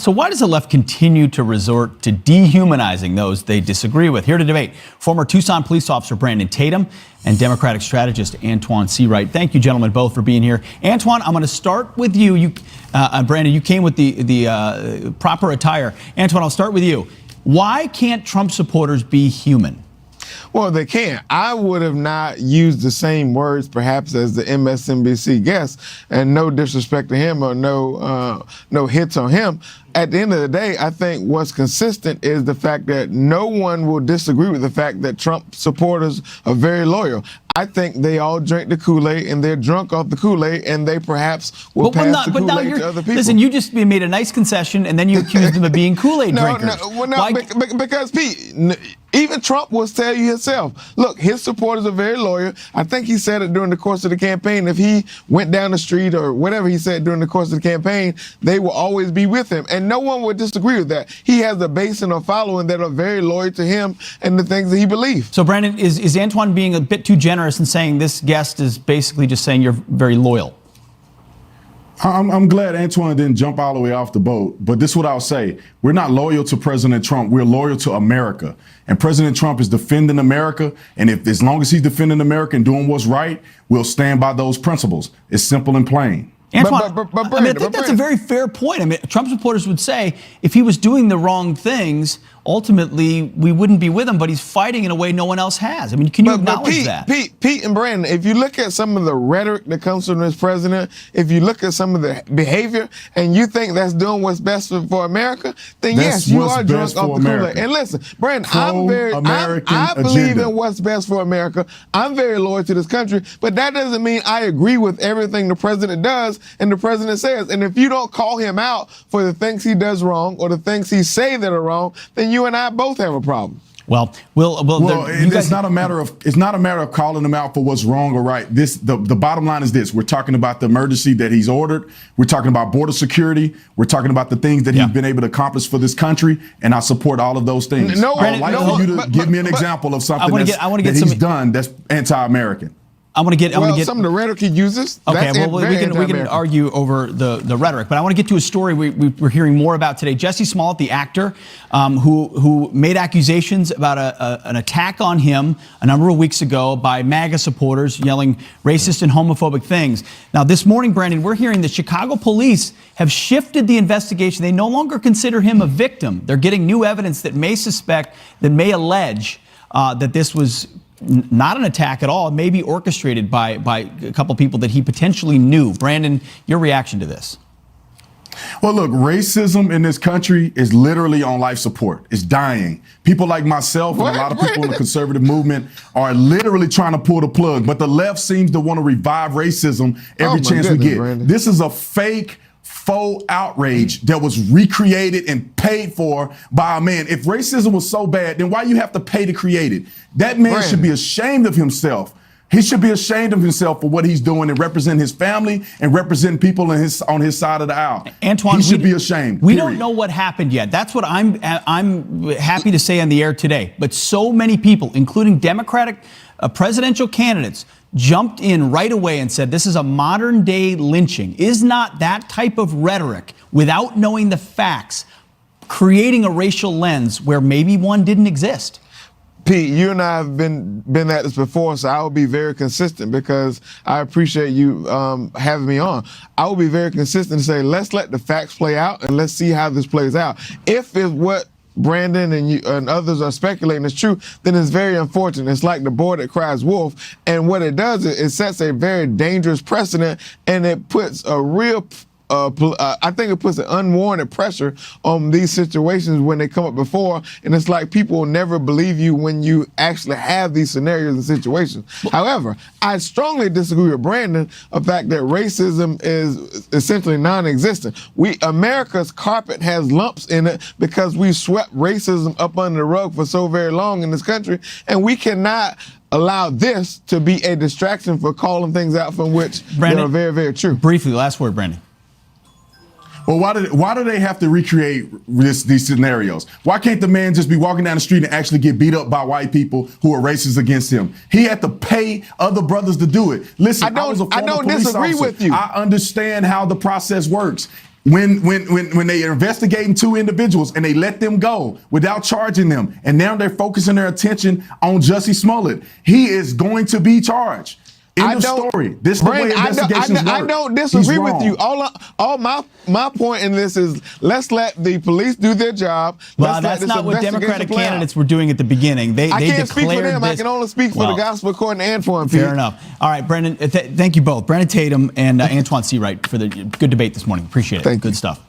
So why does the left continue to resort to dehumanizing those they disagree with? Here to debate, former Tucson police officer Brandon Tatum and Democratic strategist Antjuan Seawright. Thank you, gentlemen, both for being here. Antjuan, I'm going to start with you. Brandon, you came with the proper attire. Antjuan, I'll start with you. Why can't Trump supporters be human? Well, they can't. I would have not used the same words, perhaps, as the MSNBC guest, and no disrespect to him or no hits on him. At the end of the day, I think what's consistent is the fact that no one will disagree with the fact that Trump supporters are very loyal. I think they all drink the Kool-Aid and they're drunk off the Kool-Aid, and they perhaps will pass the Kool-Aid to other people. Listen, you just made a nice concession, and then you accused them of being Kool-Aid drinkers. Because Pete, even Trump will tell you himself, look, his supporters are very loyal. I think he said it during the course of the campaign. If he went down the street or whatever he said during the course of the campaign, they will always be with him. And no one would disagree with that. He has a base and a following that are very loyal to him and the things that he believes. So, Brandon, is Antjuan being a bit too generous in saying this guest is basically just saying you're very loyal? I'm glad Antjuan didn't jump all the way off the boat, but this is what I'll say. We're not loyal to President Trump. We're loyal to America. And President Trump is defending America. And as long as he's defending America and doing what's right, we'll stand by those principles. It's simple and plain. Antjuan, I think that's a very fair point. I mean, Trump supporters would say if he was doing the wrong things, ultimately we wouldn't be with him, but he's fighting in a way no one else has. I mean, can you acknowledge that? Pete and Brandon, if you look at some of the rhetoric that comes from this president, if you look at some of the behavior and you think that's doing what's best for America, then yes, you are drunk off the Kool-Aid. And listen, Brandon, I believe in what's best for America. I'm very loyal to this country, but that doesn't mean I agree with everything the president does and the president says. And if you don't call him out for the things he does wrong or the things he say that are wrong, then you and I both have a problem. Well, it's not a matter of calling him out for what's wrong or right. The bottom line is this: we're talking about the emergency that he's ordered. We're talking about border security. We're talking about the things that he's been able to accomplish for this country, and I support all of those things. I'd like for you to give me an example of something that he's done that's anti-American. I want to get some of the rhetoric he uses. Okay, we can argue over the rhetoric, but I want to get to a story we're hearing more about today. Jussie Smollett, the actor, who made accusations about an attack on him a number of weeks ago by MAGA supporters yelling racist and homophobic things. Now, this morning, Brandon, we're hearing the Chicago police have shifted the investigation. They no longer consider him a victim. They're getting new evidence that may allege that this was not an attack at all, maybe orchestrated by a couple people that he potentially knew. Brandon, your reaction to this? Well, look, racism in this country is literally on life support. It's dying. People like myself and a lot of people in the conservative movement are literally trying to pull the plug, but the left seems to want to revive racism every chance we get. Brandon. This is a fake faux outrage that was recreated and paid for by a man. If racism was so bad, then why you have to pay to create it? That man should be ashamed of himself. He should be ashamed of himself for what he's doing and represent his family and represent people on his side of the aisle. Antjuan, he should be ashamed. We don't know what happened yet. That's what I'm happy to say on the air today. But so many people, including Democratic presidential candidates, jumped in right away and said this is a modern day lynching. Is not that type of rhetoric, without knowing the facts, creating a racial lens where maybe one didn't exist? Pete, you and I have been at this before, so I will be very consistent because I appreciate you having me on. I will be very consistent and say, let's let the facts play out and let's see how this plays out. If it's what Brandon and you and others are speculating is true, then it's very unfortunate. It's like the boy that cries wolf. And what it does is it sets a very dangerous precedent, and it puts a real I think it puts an unwarranted pressure on these situations when they come up before, and it's like people will never believe you when you actually have these scenarios and situations. However, I strongly disagree with Brandon of the fact that racism is essentially non-existent. America's carpet has lumps in it because we swept racism up under the rug for so very long in this country, and we cannot allow this to be a distraction for calling things out from which they are very, very true. Briefly, last word, Brandon. Well, why do they have to recreate these scenarios? Why can't the man just be walking down the street and actually get beat up by white people who are racist against him? He had to pay other brothers to do it. Listen, I was a former police officer. With you. I understand how the process works. when they are investigating 2 individuals and they let them go without charging them, and now they're focusing their attention on Jussie Smollett, he is going to be charged. End of story. This is the way investigations work. I don't disagree with you. All my point in this is let's let the police do their job. Well, that's not what Democratic candidates were doing at the beginning. They can't speak for them. This. I can only speak for the gospel according to Antjuan. Fair enough. All right, Brendan, thank you both. Brendan Tatum and Antjuan Seawright for the good debate this morning. Appreciate it. Thank you. Good stuff.